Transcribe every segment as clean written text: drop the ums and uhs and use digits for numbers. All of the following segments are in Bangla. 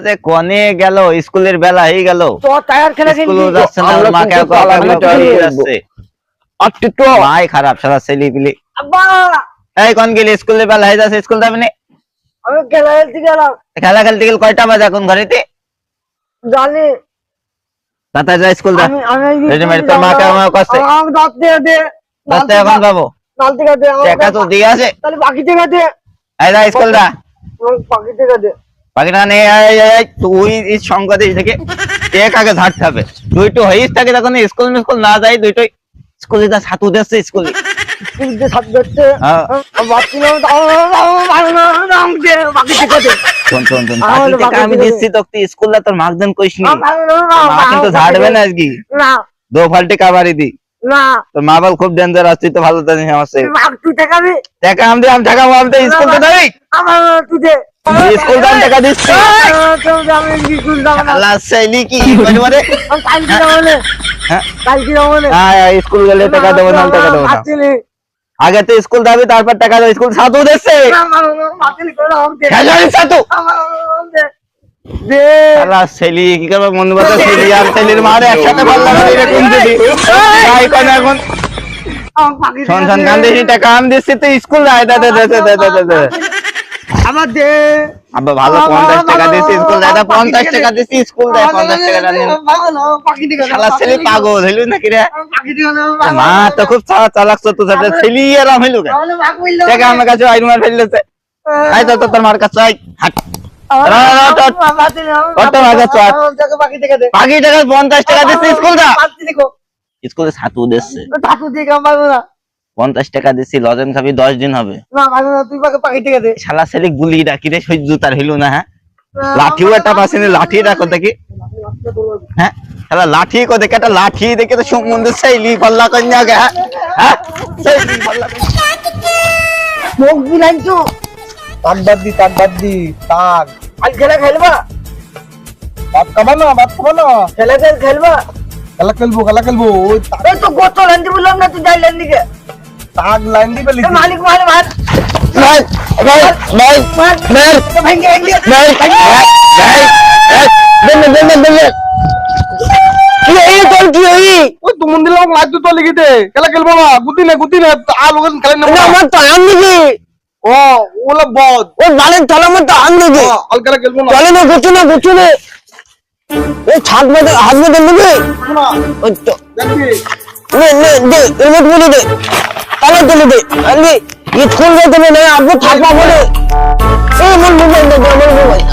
যে কোনে গেল, স্কুলের বেলা হয়ে গেল। তো টায়ার খেলা স্কুল যাচ্ছে না, ওর মাকে যাচ্ছে। মাই খারাপ সারা ছেলে পিলে। আব্বা এই কোন গেলি, স্কুলের বেলা হয়ে যাচ্ছে, স্কুল যাবি না? আমি খেলা খেলতে গেলাম। খেলা খেলতে গেলে কয়টা বাজে এখন ঘরেতে? জানি তাড়াতাড়ি যা স্কুল যা। আমি আমি রেডিমেড তোর মাকে আমার কাছে আমাকে দাঁত দিয়ে দে। রাস্তা এখন পাবো। দাঁত দিয়ে দে। টাকা তো দিয়ে আছে, তাহলে বাকি থেকে দে। এই যা স্কুল যা। বাকি থেকে দে। বাকিটা নেই। তুই এই সংকটে থেকে এক আগে ঝাড়তে হবে। তুই তো হইস থাকে তখন স্কুল মিস্কুল না যাই, দুইটাই স্কুলে যা ছাতু দিচ্ছে স্কুলে। স্কুল যে ছাত্র হচ্ছে হ্যাঁ। বাকি না বাকি থেকে দে। শোন শোন শোন, বাকি টাকা আমি দিচ্ছি তোকে, স্কুলে তোর মার্কদেন কইস নি। মা কিন্তু ঝাড়বে না আজকে। না দো ফাল্টি কাবারি দি। না তোর মা বল খুব ডেঞ্জার আসছে, তো ভালো জানিস আমার সে। তুই টাকা দে। টাকা আমি দিই, আমি টাকা আমি তো স্কুল তো দেই। আমার তুই দে। স্কুল দাম টাকা দিচ্ছি। আমি স্কুল যাব না। আল্লাহ সাইলি কি বলে বলে। আমি কালকে যাব না। হ্যাঁ কালকে যাব না। হ্যাঁ, স্কুল গেলে টাকা দেবো না, টাকা দেবো না। আগে তো স্কুল যাবি, তারপর টাকা দেবো। স্কুল ছাতু দিচ্ছে, খেজুরি ছাতু। আল্লাহ ছেলি কি করবো, মন বাতা ছেলি আর ছেলির মারে একসাথে ভালো লাগে এরকম যদি যাই কোন এখন। শোন শোন, কান দিছি টাকা আমি দিচ্ছি, তুই স্কুল যাই। দে দে দে দে দে দে। আমার দে। আব্বা ভালো 50 টাকা দিছি, স্কুল যায়। 50 টাকা দিছি, স্কুল যায়। 50 টাকা নিয়ে শালা ছেলে পাগল হইল নাকি রে? মা তো খুব চালাক তো, তোর ছেলি আর আমি হইল কেন? টাকা আমার কাছে আইন মার ফেললেছে। আই তো তোর মার কাছে আই হাট। বাকি টাকা 50 টাকা দিছি, স্কুল যা। স্কুলে ছাতু দিচ্ছে, 50 টাকা দিছি। লজেন খাবি 10 দিন হবে। শালা ছেলে গুলি ডাকি রে, সহ্য তার হইল না। হ্যাঁ, লাঠিও একটা পাশে, লাঠি রাখো দেখি। হ্যাঁ, শালা লাঠি কো দেখে, একটা লাঠি দেখে তো সম্বন্ধে চাইলি পাল্লা কন্যা গে। হ্যাঁ চাইলি পাল্লা মুখ দিলাম তো। তাক বাদ দি তাক। আজ খেলা খেলবা? ভাত খাবা না, ভাত খাবা না। খেলবা? খেলা খেলবো ওই এই তো গত লাইন বললাম না, তুই যাই লাইন দিকে। তাক লাইন দিবে লিখি। মালিক মার মার নাই নাই নাই মার নাই ভেঙে ভেঙে। নাই নাই কি এই তোর কি হই? ওই তুমন দিলাম লাইট তো লিখি দে। খেলা খেলবো না, গুতি না আর লোক খেলেন না। না আমার তো আন দিবি। ও ওলা বদ ও বালের তলা মত আন দিবি। আল খেলা খেলবো না। চলে না গুছু না। এই ছাদ মধ্যে হাত মধ্যে নিবি। না ওই তো দেখি নে দে রিমোট বলে দে। তাহলে চলে দে। আলি স্কুল যেতে না, আব্বু থাকবা বলে। এই মোর মোবাইল দে, মোর মোবাইল।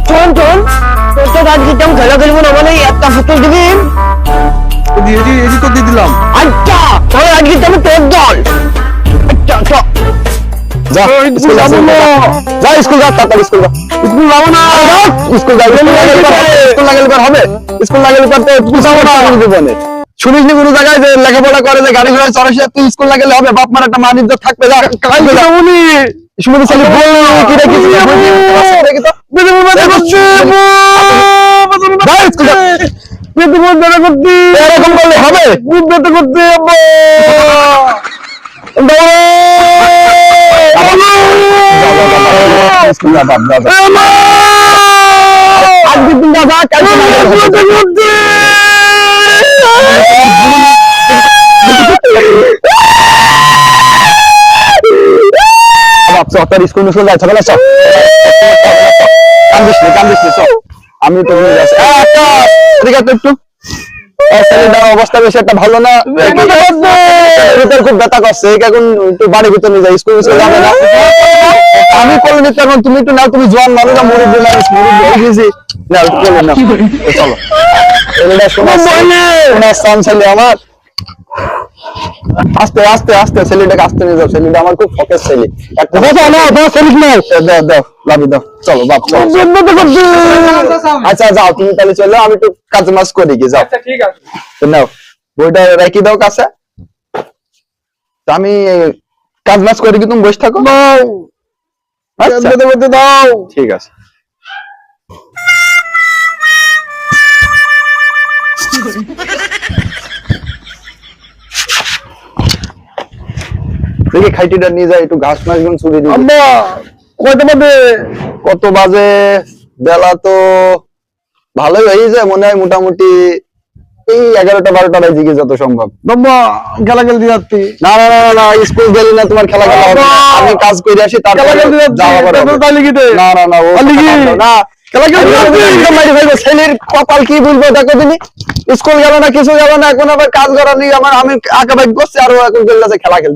চল তোর আজকে তেমন খেলা খেলবো না, মানে একটা ফুটবল দিবি। এজি তো দিয়ে দিলাম। আচ্ছা তাহলে আজকে তেমন তোর দল। আচ্ছা যা স্কুল যাবো না। যা স্কুল যা, তাড়াতাড়ি স্কুল যা। স্কুল যাবো না, স্কুল যাবো না। স্কুল না গেলে পর হবে? স্কুল না গেলে পর তো স্কুল যাবো না জীবনে। শুনিস নি কোনো জায়গায় যে লেখাপড়া করে, যে গাড়ি ঘোড়া চড়ে, সে তুই স্কুল না গেলে হবে? বাপ মার একটা মান ইজ্জত থাকবে। যা যাবনি শুনে ছেলে কি রেখেছি দেখি তো। এরকম করলে হবে? আজকে দিন যাবা, কালকে স্কুল মিস্কুল যাই সকালে সব কান্দিস নি আমি তো একটু ছেলেটার অবস্থা বেশি একটা ভালো না, খুব ব্যথা করছে। এখন একটু বাড়ির ভিতরে নিয়ে যাই, স্কুল যাবে না। আমি করে দিতে এখন, তুমি একটু নাও, তুমি জোয়ান মানুষ না, মুরব্বী মানুষ, মুরব্বী হয়ে গেছি। চলো ছেলেটা শোনা ছেলে আমার। আস্তে আস্তে আস্তে ছেলেটাকে আস্তে নিয়ে যাও, ছেলেটা আমার খুব ফকের ছেলে। দাও চলো বাপ চলো। আচ্ছা যাও তুমি তাহলে চলো, আমি একটু কাজ মাস করি কি। যাও ঠিক আছে নাও বইটা রেখে দাও কাছে, আমি কাজ মাস করি কি, তুমি বসে থাকো। দাও ঠিক আছে। দেখি খাইটিটা নিয়ে যায় একটু ঘাস মাস গুন ছুড়ে দিই। আম্মা কয়টা বাজে? কত বাজে? বেলা তো ভালোই হয়ে যায় মনে হয়, মোটামুটি এই 11টা 12টা বাজে কি যত সম্ভব। আম্মা খেলা খেলতে যাচ্ছি। না না না না, স্কুল গেলি না, তোমার খেলা খেলা হবে না। আমি কাজ করে আসি তারপর খেলা খেলতে যাচ্ছি। যাওয়া হবে। তারপর তাই লিখিতে। না না না, ও লিখি। না খেলা খেলতে যাচ্ছি। একদম মাইরে ফেলবো। ছেলের কপাল কি বলবো দেখো তুমি, স্কুল গেল না, কিছু গেল না, এখন আবার কাজ করার নেই আমার, আমি আঁকা বাইক করছি আর ও এখন চলে যাচ্ছে খেলা খেলতে।